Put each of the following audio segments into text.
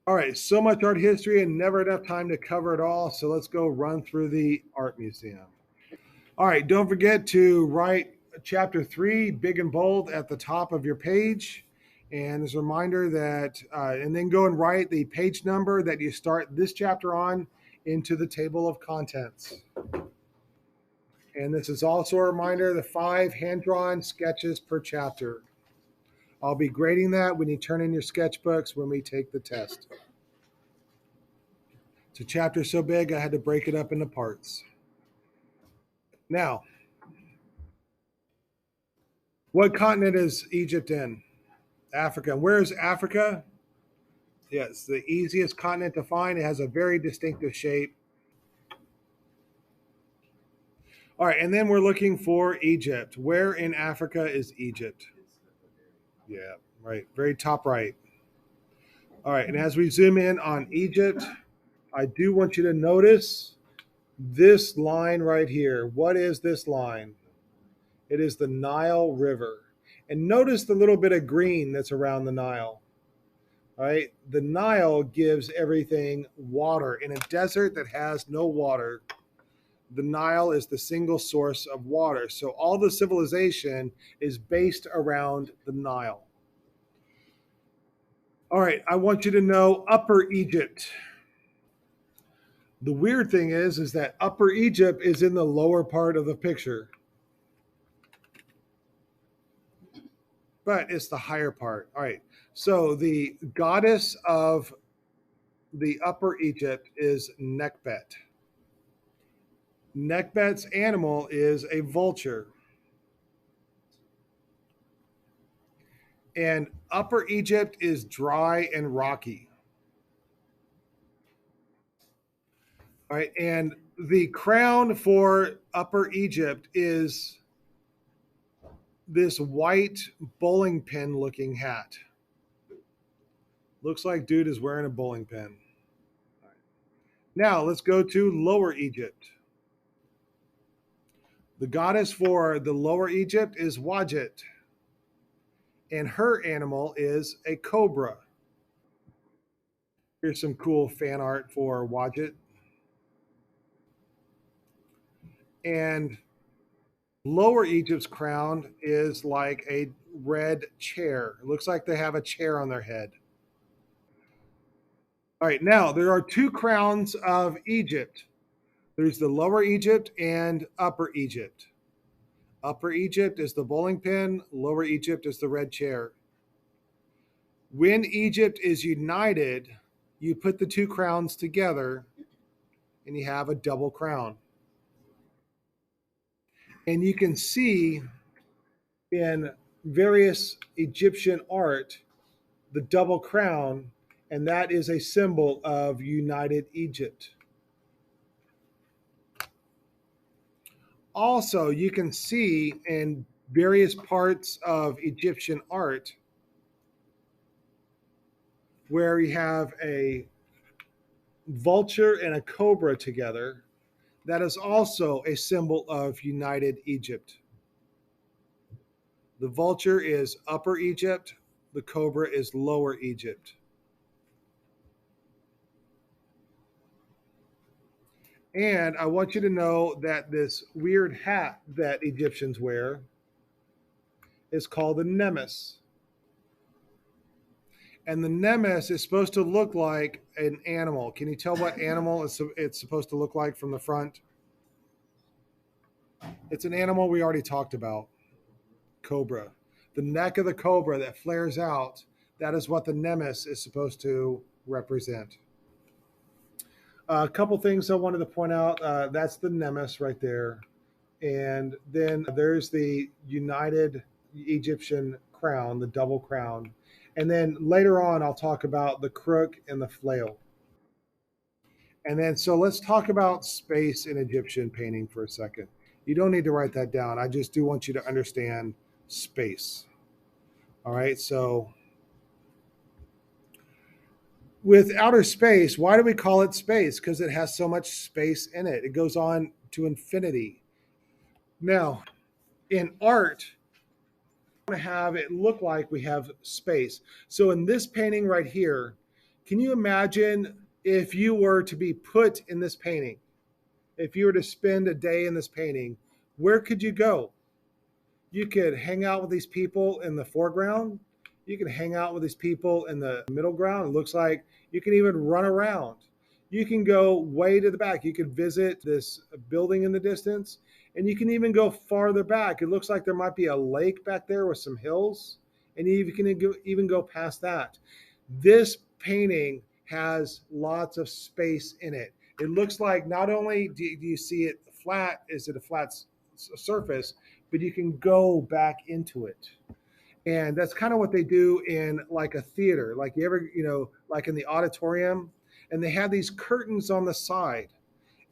All right, so much art history and never enough time to cover it all. So let's go run through the art museum. All right, don't forget to write chapter 3 big and bold at the top of your page. And as a reminder that, and then go and write the page number that you start this chapter on into the table of contents. And this is also a reminder, the 5 hand-drawn sketches per chapter. I'll be grading that when you turn in your sketchbooks when we take the test. It's a chapter so big, I had to break it up into parts. Now, what continent is Egypt in? Africa. Where is Africa? Yes, the easiest continent to find. It has a very distinctive shape. All right, and then we're looking for Egypt. Where in Africa is Egypt? Yeah, right, very top right. All right, and as we zoom in on Egypt, I do want you to notice this line right here. What is this line? It is the Nile River. And notice the little bit of green that's around the Nile. All right, the Nile gives everything water. In a desert that has no water, the Nile is the single source of water. So all the civilization is based around the Nile. All right, I want you to know Upper Egypt. The weird thing is that Upper Egypt is in the lower part of the picture, but it's the higher part. All right, so the goddess of the Upper Egypt is Nekbet. Nekbet's animal is a vulture. And Upper Egypt is dry and rocky. All right, and the crown for Upper Egypt is this white bowling pin looking hat. Looks like dude is wearing a bowling pin. All right. Now let's go to Lower Egypt. The goddess for the Lower Egypt is Wadjet, and her animal is a cobra. Here's some cool fan art for Wadjet. And Lower Egypt's crown is like a red chair. It looks like they have a chair on their head. All right, now there are 2 crowns of Egypt. There's the Lower Egypt and Upper Egypt. Upper Egypt is the bowling pin, Lower Egypt is the red chair. When Egypt is united, you put the 2 crowns together and you have a double crown. And you can see in various Egyptian art the double crown, and that is a symbol of united Egypt. Also, you can see in various parts of Egyptian art where you have a vulture and a cobra together. That is also a symbol of united Egypt. The vulture is Upper Egypt, the cobra is Lower Egypt. And I want you to know that this weird hat that Egyptians wear is called a nemes. And the nemes is supposed to look like an animal. Can you tell what animal it's supposed to look like from the front? It's an animal we already talked about, cobra. The neck of the cobra that flares out, that is what the nemes is supposed to represent. A couple things I wanted to point out. That's the nemes right there. And then there's the united Egyptian crown, the double crown. And then later on, I'll talk about the crook and the flail. And then, so let's talk about space in Egyptian painting for a second. You don't need to write that down. I just do want you to understand space. All right, so with outer space, why do we call it space? Because it has so much space in it. It goes on to infinity. Now, in art, we want to have it look like we have space. So in this painting right here, Can you imagine if you were to be put in this painting? If you were to spend a day in this painting, where could you go? You could hang out with these people in the foreground. You can hang out with these people in the middle ground. It looks like you can even run around. You can go way to the back. You could visit this building in the distance, and you can even go farther back. It looks like there might be a lake back there with some hills, and you can even go past that. This painting has lots of space in it. It looks like not only do you see it flat, is it a flat surface, but you can go back into it. And that's kind of what they do in like a theater, like you ever, like in the auditorium, and they have these curtains on the side,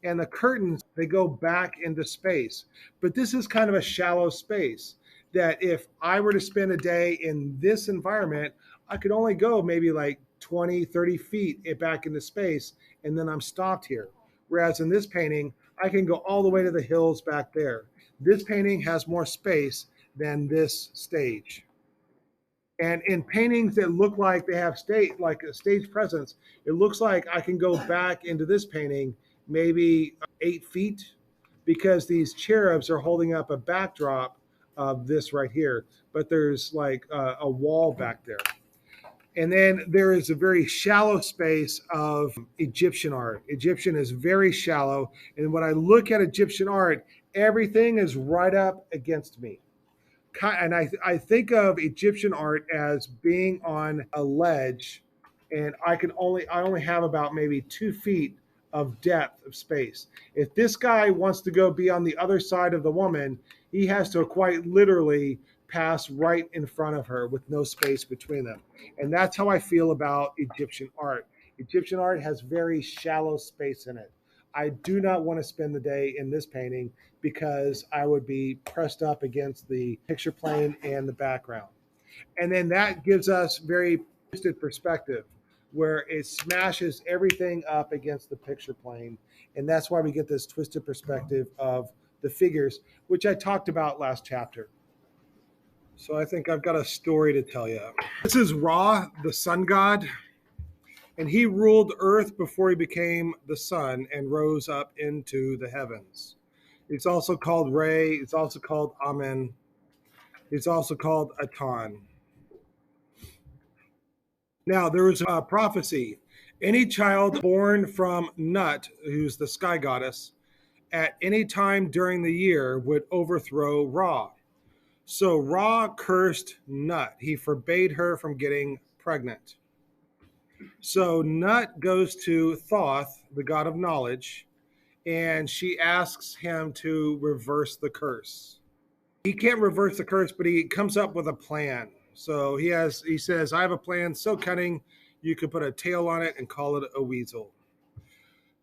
and the curtains, they go back into space. But this is kind of a shallow space that if I were to spend a day in this environment, I could only go maybe like 20, 30 feet back into space, and then I'm stopped here. Whereas in this painting, I can go all the way to the hills back there. This painting has more space than this stage. And in paintings that look like they have like a stage presence, it looks like I can go back into this painting maybe 8 feet, because these cherubs are holding up a backdrop of this right here. But there's like a wall back there. And then there is a very shallow space of Egyptian art. Egyptian is very shallow. And when I look at Egyptian art, everything is right up against me. And I think of Egyptian art as being on a ledge, and I only have about maybe 2 feet of depth of space. If this guy wants to go be on the other side of the woman, he has to quite literally pass right in front of her with no space between them. And that's how I feel about Egyptian art. Egyptian art has very shallow space in it. I do not want to spend the day in this painting because I would be pressed up against the picture plane and the background. And then that gives us very twisted perspective where it smashes everything up against the picture plane. And that's why we get this twisted perspective of the figures, which I talked about last chapter. So I think I've got a story to tell you. This is Ra, the sun god, and he ruled earth before he became the sun and rose up into the heavens. It's also called Re. It's also called Amen. It's also called Atan. Now, there was a prophecy. Any child born from Nut, who's the sky goddess, at any time during the year would overthrow Ra. So Ra cursed Nut. He forbade her from getting pregnant. So Nut goes to Thoth, the god of knowledge, and she asks him to reverse the curse. He can't reverse the curse, but he comes up with a plan. So he says, I have a plan so cunning, you could put a tail on it and call it a weasel.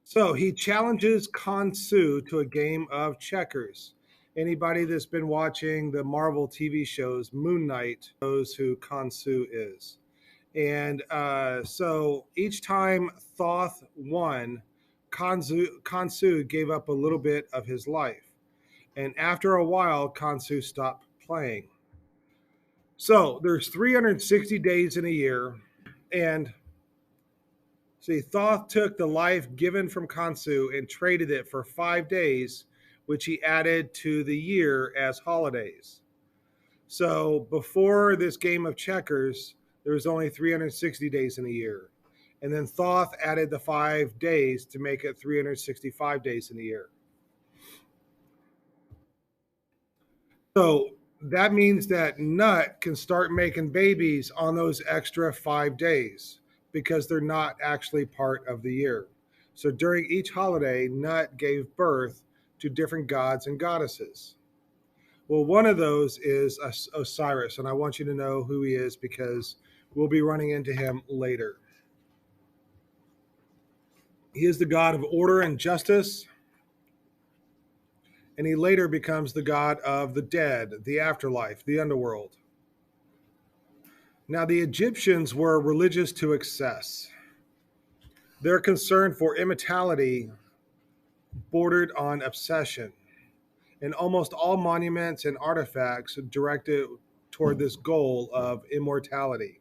So he challenges Khonsu to a game of checkers. Anybody that's been watching the Marvel TV shows Moon Knight knows who Khonsu is. And so each time Thoth won, Khonsu gave up a little bit of his life. And after a while, Khonsu stopped playing. So there's 360 days in a year. And see, Thoth took the life given from Khonsu and traded it for 5 days, which he added to the year as holidays. So before this game of checkers, there was only 360 days in a year. And then Thoth added the 5 days to make it 365 days in a year. So that means that Nut can start making babies on those extra 5 days because they're not actually part of the year. So during each holiday, Nut gave birth to different gods and goddesses. Well, one of those is Osiris, and I want you to know who he is because we'll be running into him later. He is the god of order and justice, and he later becomes the god of the dead, the afterlife, the underworld. Now, the Egyptians were religious to excess. Their concern for immortality bordered on obsession, and almost all monuments and artifacts directed toward this goal of immortality.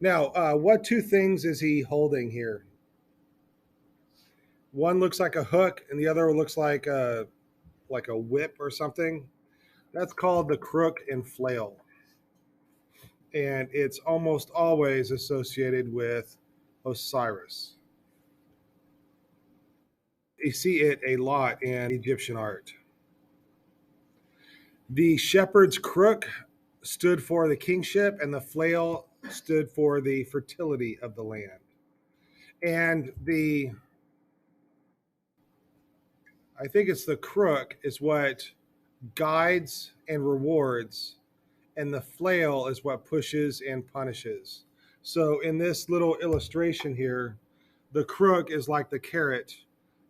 Now, what two things is he holding here? One looks like a hook, and the other looks like a whip or something. That's called the crook and flail, and it's almost always associated with Osiris. You see it a lot in Egyptian art. The shepherd's crook stood for the kingship, and the flail stood for the fertility of the land. And I think it's the crook is what guides and rewards, and the flail is what pushes and punishes. So in this little illustration here, the crook is like the carrot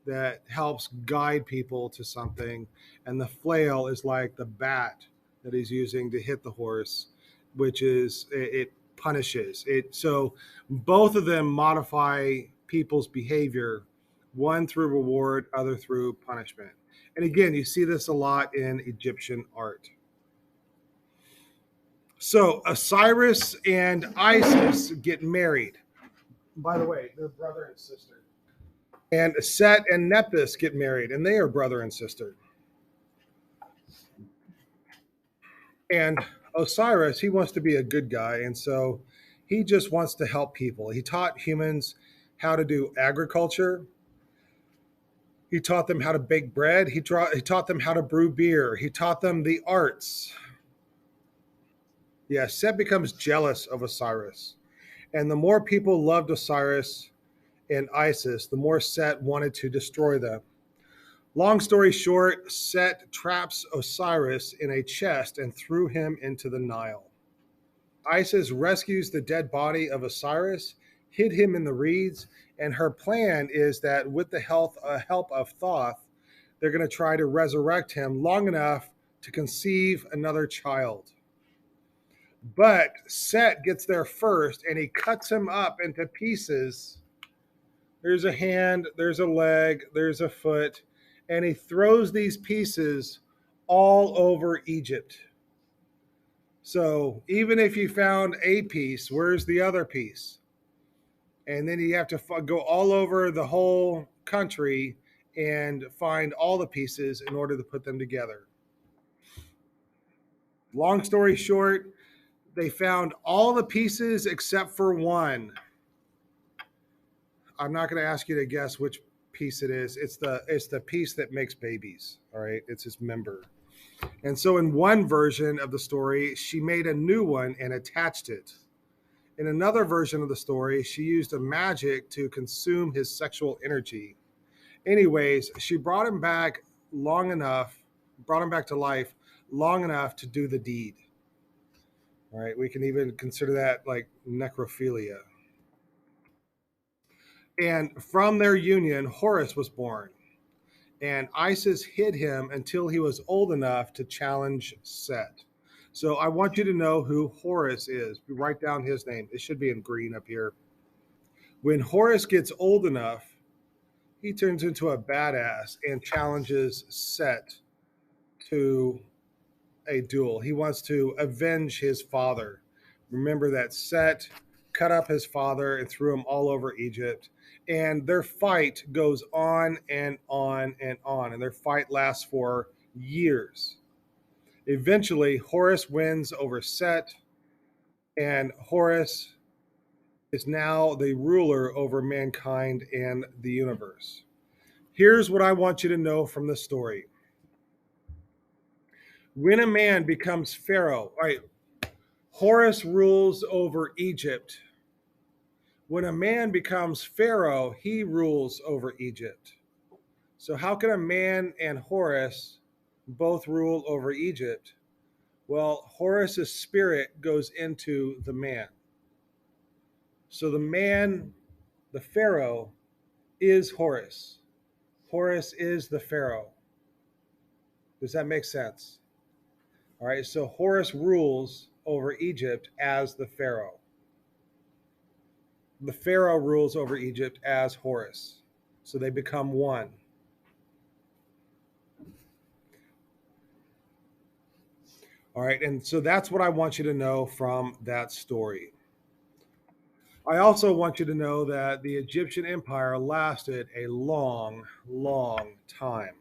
that helps guide people to something, and the flail is like the bat that he's using to hit the horse, which is it punishes it. So both of them modify people's behavior, one through reward, other through punishment. And again, you see this a lot in Egyptian art. So Osiris and Isis get married. By the way, they're brother and sister. And Set and Nephthys get married, and they are brother and sister. And Osiris, he wants to be a good guy, and so he just wants to help people. He taught humans how to do agriculture. He taught them how to bake bread. He taught them how to brew beer. He taught them the arts. Yeah, Set becomes jealous of Osiris. And the more people loved Osiris and Isis, the more Set wanted to destroy them. Long story short, Set traps Osiris in a chest and threw him into the Nile. Isis rescues the dead body of Osiris, hid him in the reeds, and her plan is that with the help of Thoth, they're going to try to resurrect him long enough to conceive another child. But Set gets there first, and he cuts him up into pieces. There's a hand, there's a leg, there's a foot, and he throws these pieces all over Egypt. So even if you found a piece, where's the other piece? And then you have to go all over the whole country and find all the pieces in order to put them together. Long story short, they found all the pieces except for one. I'm not going to ask you to guess which piece it is. It's the piece that makes babies. All right, it's his member. And so in one version of the story, she made a new one and attached it. In another version of the story, she used a magic to consume his sexual energy. Anyways, she brought him back to life long enough to do the deed. All right, we can even consider that like necrophilia. And from their union, Horus was born. And Isis hid him until he was old enough to challenge Set. So I want you to know who Horus is. Write down his name. It should be in green up here. When Horus gets old enough, he turns into a badass and challenges Set to a duel. He wants to avenge his father. Remember that Set cut up his father and threw him all over Egypt. And their fight goes on and on and on. And their fight lasts for years. Eventually, Horus wins over Set, and Horus is now the ruler over mankind and the universe. Here's what I want you to know from the story. When a man becomes Pharaoh, all right, Horus rules over Egypt. When a man becomes Pharaoh, he rules over Egypt. So, how can a man and Horus both rule over Egypt? Well, Horus's spirit goes into the man. So, the man, the Pharaoh, is Horus. Horus is the Pharaoh. Does that make sense? All right, so Horus rules over Egypt as the Pharaoh. The Pharaoh rules over Egypt as Horus. So they become one. All right, and so that's what I want you to know from that story. I also want you to know that the Egyptian Empire lasted a long, long time.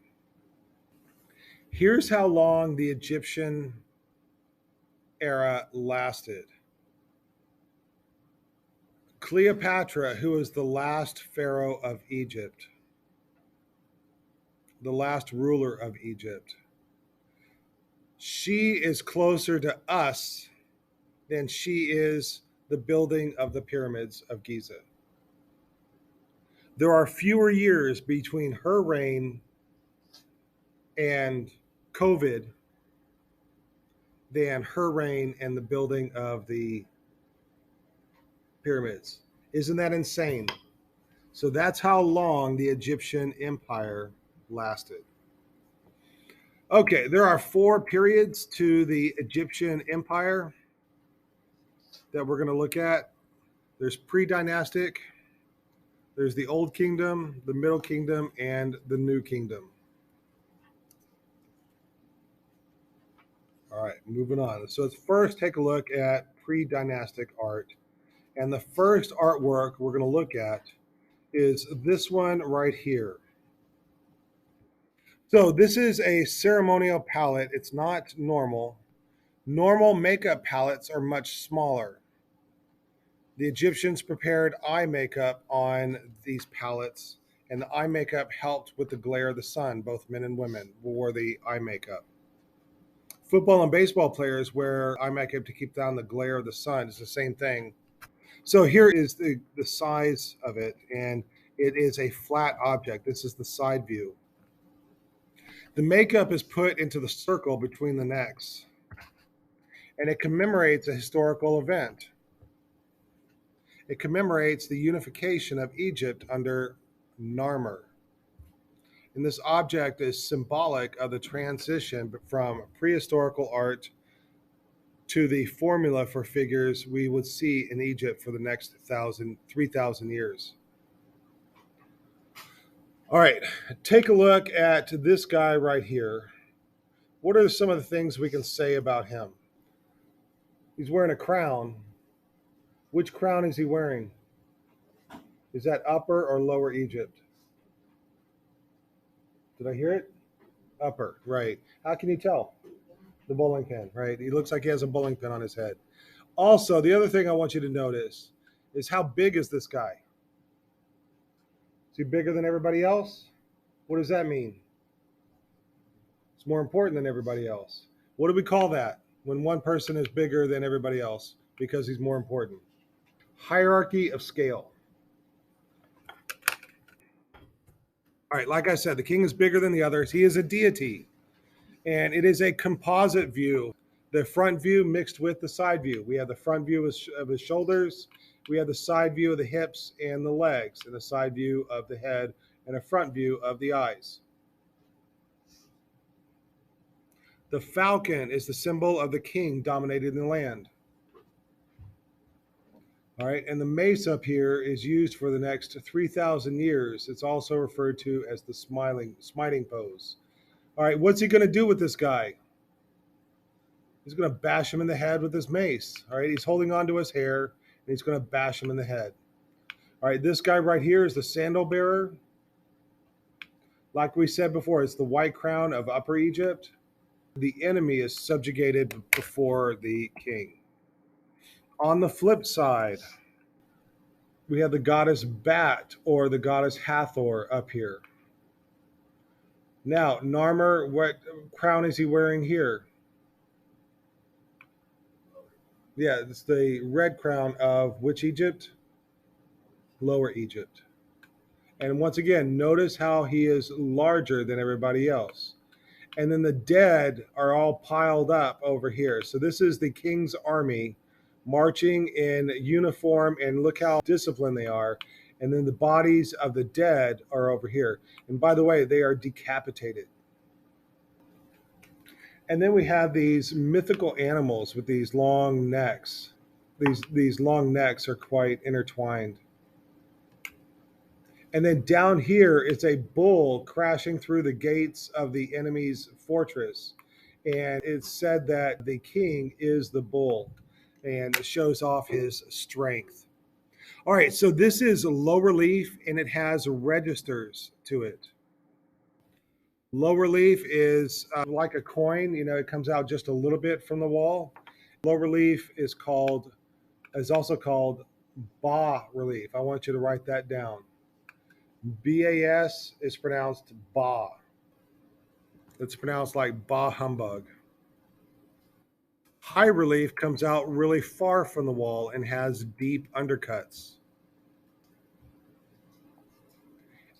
Here's how long the Egyptian era lasted. Cleopatra, who was the last pharaoh of Egypt, the last ruler of Egypt, she is closer to us than she is the building of the pyramids of Giza. There are fewer years between her reign and COVID than her reign and the building of the pyramids. Isn't that insane? So that's how long the Egyptian Empire lasted. Okay, there are 4 periods to the Egyptian Empire that we're going to look at. There's pre-dynastic, there's the Old Kingdom, the Middle Kingdom, and the New Kingdom. All right, moving on. So let's first take a look at pre-dynastic art. And the first artwork we're going to look at is this one right here. So this is a ceremonial palette. It's not normal. Normal makeup palettes are much smaller. The Egyptians prepared eye makeup on these palettes, and the eye makeup helped with the glare of the sun. Both men and women wore the eye makeup. Football and baseball players wear eye makeup to keep down the glare of the sun. It's the same thing. So here is the size of it, and it is a flat object. This is the side view. The makeup is put into the circle between the necks, and it commemorates a historical event. It commemorates the unification of Egypt under Narmer. And this object is symbolic of the transition from prehistorical art to the formula for figures we would see in Egypt for the next 3,000 years. All right, take a look at this guy right here. What are some of the things we can say about him? He's wearing a crown. Which crown is he wearing? Is that Upper or Lower Egypt? Did I hear it? Upper, right. How can you tell? The bowling pin, right? He looks like he has a bowling pin on his head. Also, the other thing I want you to notice is how big is this guy? Is he bigger than everybody else? What does that mean? It's more important than everybody else. What do we call that when one person is bigger than everybody else because he's more important? Hierarchy of scale. All right, like I said, the king is bigger than the others. He is a deity, and it is a composite view. The front view mixed with the side view. We have the front view of his shoulders, we have the side view of the hips and the legs, and the side view of the head, and a front view of the eyes. The falcon is the symbol of the king dominating the land. All right, and the mace up here is used for the next 3,000 years. It's also referred to as the smiting pose. All right, what's he going to do with this guy? He's going to bash him in the head with his mace. All right, he's holding on to his hair, and he's going to bash him in the head. All right, this guy right here is the sandal bearer. Like we said before, it's the white crown of Upper Egypt. The enemy is subjugated before the king. On the flip side, we have the goddess Bat or the goddess Hathor up here. Now, Narmer, what crown is he wearing here? Yeah, it's the red crown of which Egypt? Lower Egypt. And once again, notice how he is larger than everybody else. And then the dead are all piled up over here. So this is the king's army marching in uniform, and look how disciplined they are. And then the bodies of the dead are over here. And by the way, they are decapitated. And then we have these mythical animals with these long necks. These long necks are quite intertwined. And then down here is a bull crashing through the gates of the enemy's fortress. And it's said that the king is the bull, and it shows off his strength. All right, so this is low relief and it has registers to it. Low relief is like a coin, it comes out just a little bit from the wall. Low relief is also called bas relief. I want you to write that down. BAS is pronounced ba. It's pronounced like bah humbug. High relief comes out really far from the wall and has deep undercuts.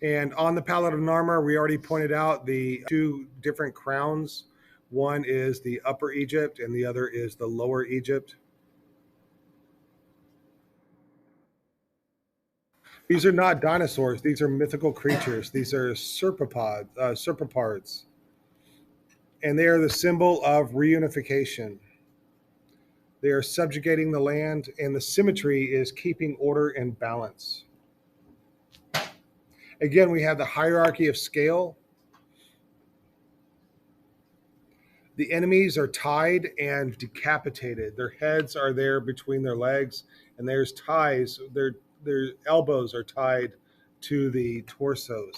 And on the palette of Narmer, we already pointed out the two different crowns. One is the Upper Egypt and the other is the Lower Egypt. These are not dinosaurs. These are mythical creatures. These are serpopards. And they are the symbol of reunification. They are subjugating the land, and the symmetry is keeping order and balance. Again, we have the hierarchy of scale. The enemies are tied and decapitated. Their heads are there between their legs, and there's ties. Their elbows are tied to the torsos.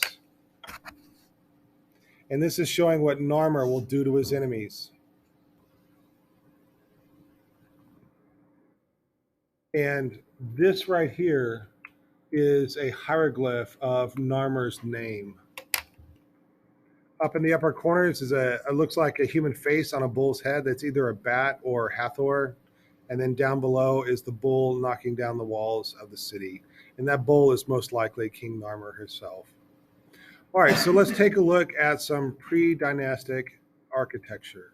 And this is showing what Narmer will do to his enemies. And this right here is a hieroglyph of Narmer's name. Up in the upper corners it looks like a human face on a bull's head. That's either a bat or Hathor. And then down below is the bull knocking down the walls of the city. And that bull is most likely King Narmer herself. All right, so let's take a look at some pre-dynastic architecture.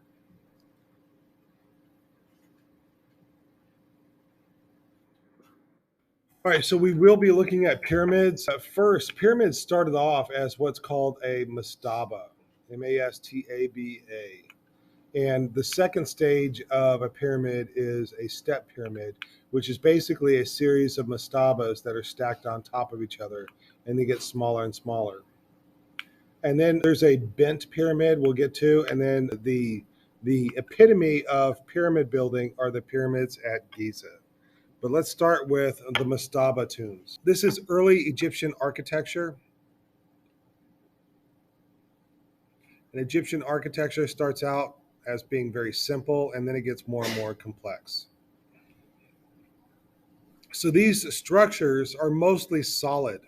All right, so we will be looking at pyramids. First, pyramids started off as what's called a mastaba, M-A-S-T-A-B-A. And the second stage of a pyramid is a step pyramid, which is basically a series of mastabas that are stacked on top of each other, and they get smaller and smaller. And then there's a bent pyramid we'll get to, and then the epitome of pyramid building are the pyramids at Giza. But let's start with the mastaba tombs. This is early Egyptian architecture. And Egyptian architecture starts out as being very simple, and then it gets more and more complex. So these structures are mostly solid.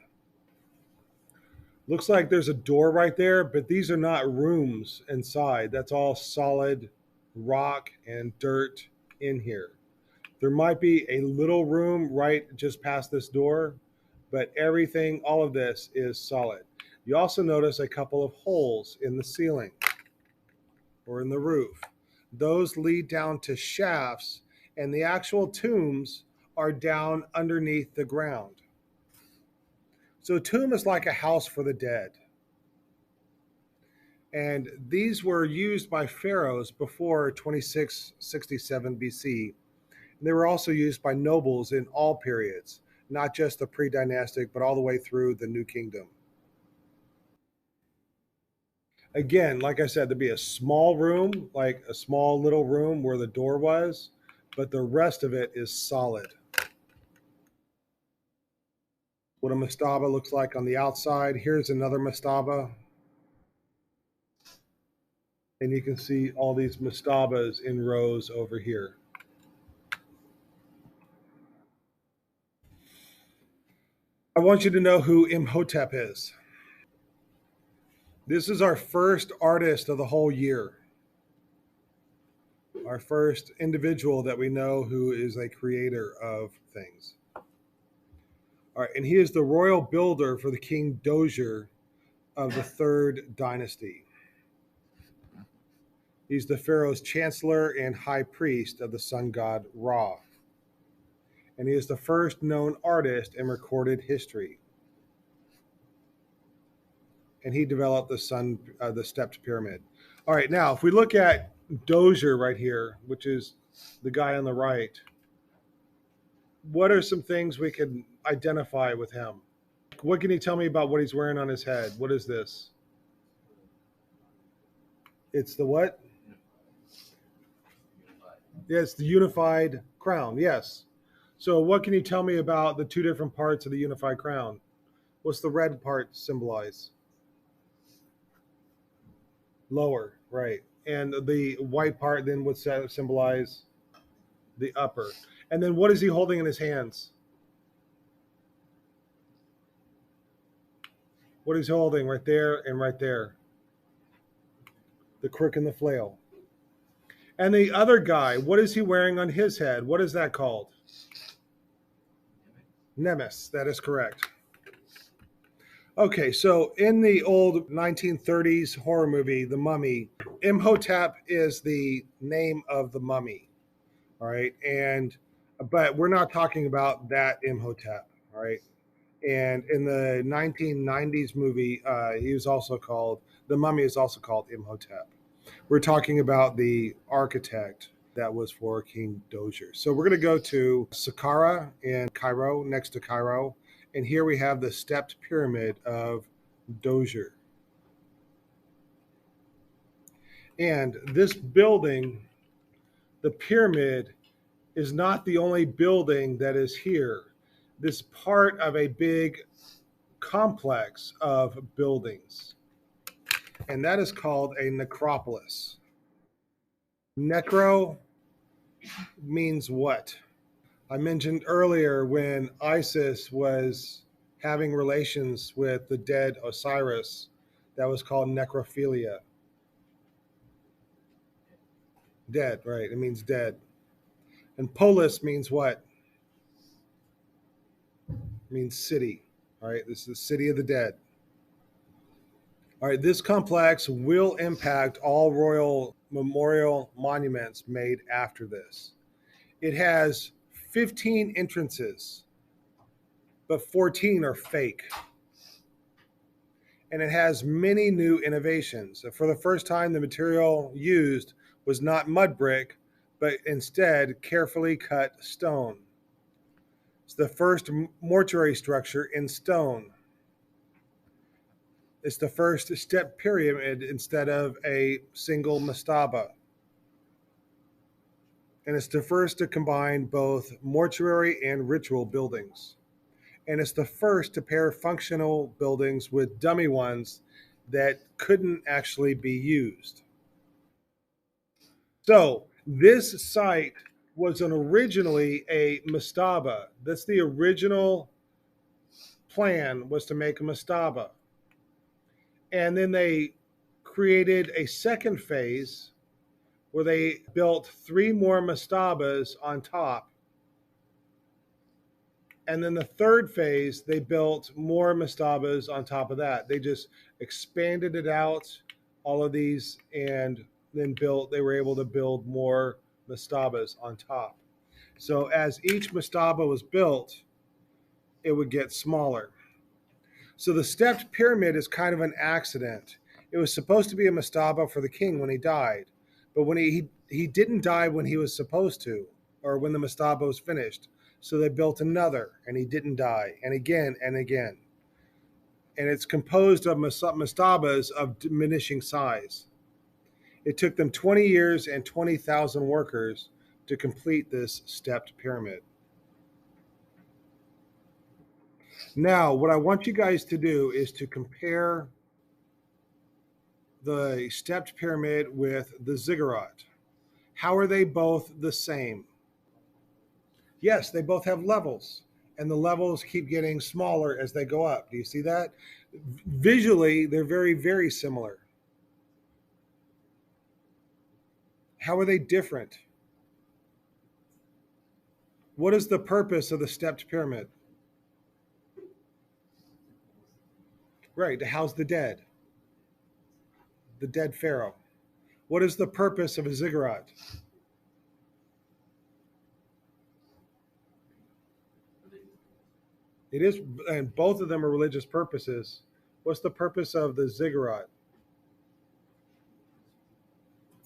Looks like there's a door right there, but these are not rooms inside. That's all solid rock and dirt in here. There might be a little room right just past this door, but everything, all of this is solid. You also notice a couple of holes in the ceiling or in the roof. Those lead down to shafts, and the actual tombs are down underneath the ground. So a tomb is like a house for the dead. And these were used by pharaohs before 2667 BC. They were also used by nobles in all periods, not just the pre-dynastic, but all the way through the New Kingdom. Again, like I said, there'd be a small room, like a small little room where the door was, but the rest of it is solid. What a mastaba looks like on the outside. Here's another mastaba. And you can see all these mastabas in rows over here. I want you to know who Imhotep is. This is our first artist of the whole year. Our first individual that we know who is a creator of things. All right, and he is the royal builder for the King Dozier of the third dynasty. He's the pharaoh's chancellor and high priest of the sun god Ra. And he is the first known artist in recorded history. And he developed the stepped pyramid. All right, now if we look at Dozier right here, which is the guy on the right, what are some things we can identify with him? What can you tell me about what he's wearing on his head? What is this? It's the what? Yes, the unified crown. Yes. So, what can you tell me about the two different parts of the unified crown? What's the red part symbolize? Lower, right. And the white part then would symbolize the upper. And then what is he holding in his hands? What is he holding right there and right there? The crook and the flail. And the other guy, what is he wearing on his head? What is that called? Nemes. That is correct. Okay, so in the old 1930s horror movie, The Mummy, Imhotep is the name of the mummy. All right. But we're not talking about that Imhotep. All right. And in the 1990s movie, he was also called, the mummy is also called Imhotep. We're talking about the architect that was for King Dozier. So we're going to go to Saqqara in Cairo, next to Cairo. And here we have the stepped pyramid of Dozier. And this building, the pyramid, is not the only building that is here. This part of a big complex of buildings. And that is called a necropolis. Necro means what? I mentioned earlier when Isis was having relations with the dead Osiris, that was called necrophilia. Dead, right? It means dead. And polis means what? It means city. All right, this is the city of the dead. All right, this complex will impact all royal memorial monuments made after this. It has 15 entrances, but 14 are fake. And it has many new innovations. For the first time, the material used was not mud brick, but instead carefully cut stone. It's the first mortuary structure in stone. It's the first step pyramid instead of a single mastaba. And it's the first to combine both mortuary and ritual buildings. And it's the first to pair functional buildings with dummy ones that couldn't actually be used. So this site was originally a mastaba. That's the original plan, was to make a mastaba. And then they created a second phase where they built 3 more mastabas on top. And then the third phase, they built more mastabas on top of that. They just expanded it out, all of these, and then they were able to build more mastabas on top. So as each mastaba was built, it would get smaller. So the stepped pyramid is kind of an accident. It was supposed to be a mastaba for the king when he died, but when he didn't die when he was supposed to, or when the mastaba was finished. So they built another, and he didn't die, and again and again. And it's composed of mastabas of diminishing size. It took them 20 years and 20,000 workers to complete this stepped pyramid. Now, what I want you guys to do is to compare the stepped pyramid with the ziggurat. How are they both the same? Yes, they both have levels, and the levels keep getting smaller as they go up. Do you see that? Visually, they're very, very similar. How are they different? What is the purpose of the stepped pyramid? Right, to house the dead pharaoh. What is the purpose of a ziggurat? It is, and both of them are religious purposes. What's the purpose of the ziggurat?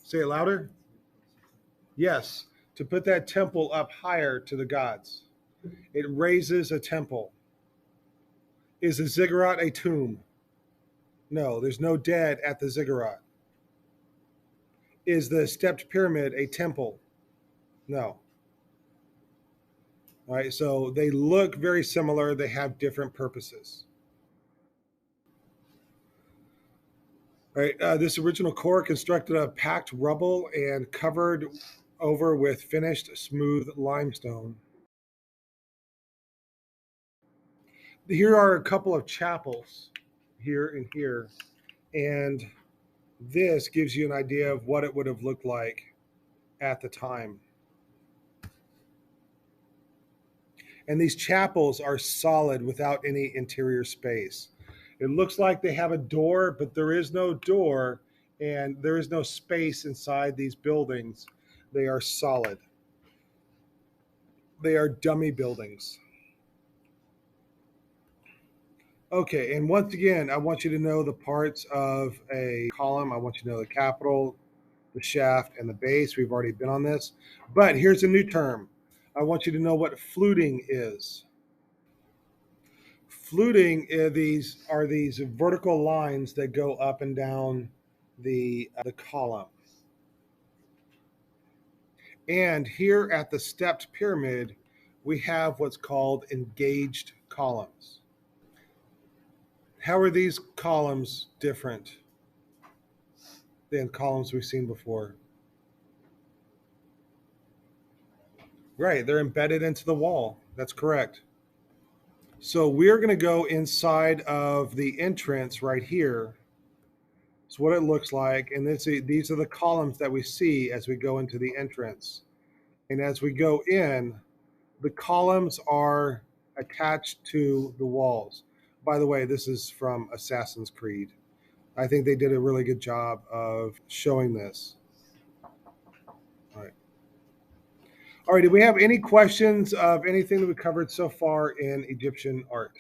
Say it louder. Yes, to put that temple up higher to the gods. It raises a temple. Is a ziggurat a tomb? No, there's no dead at the ziggurat. Is the stepped pyramid a temple? No. All right, so they look very similar. They have different purposes. All right, this original core constructed of packed rubble and covered over with finished smooth limestone. Here are a couple of chapels, here and here, and this gives you an idea of what it would have looked like at the time. And these chapels are solid without any interior space. It looks like they have a door, but there is no door and there is no space inside these buildings. They are solid. They are dummy buildings. Okay, and once again, I want you to know the parts of a column. I want you to know the capital, the shaft, and the base. We've already been on this. But here's a new term. I want you to know what fluting is. Fluting are these vertical lines that go up and down the column. And here at the stepped pyramid, we have what's called engaged columns. How are these columns different than columns we've seen before? Right, they're embedded into the wall. That's correct. So we're going to go inside of the entrance right here. It's what it looks like. And these are the columns that we see as we go into the entrance. And as we go in, the columns are attached to the walls. By the way, this is from Assassin's Creed. I think they did a really good job of showing this. All right. All right. Do we have any questions of anything that we covered so far in Egyptian art?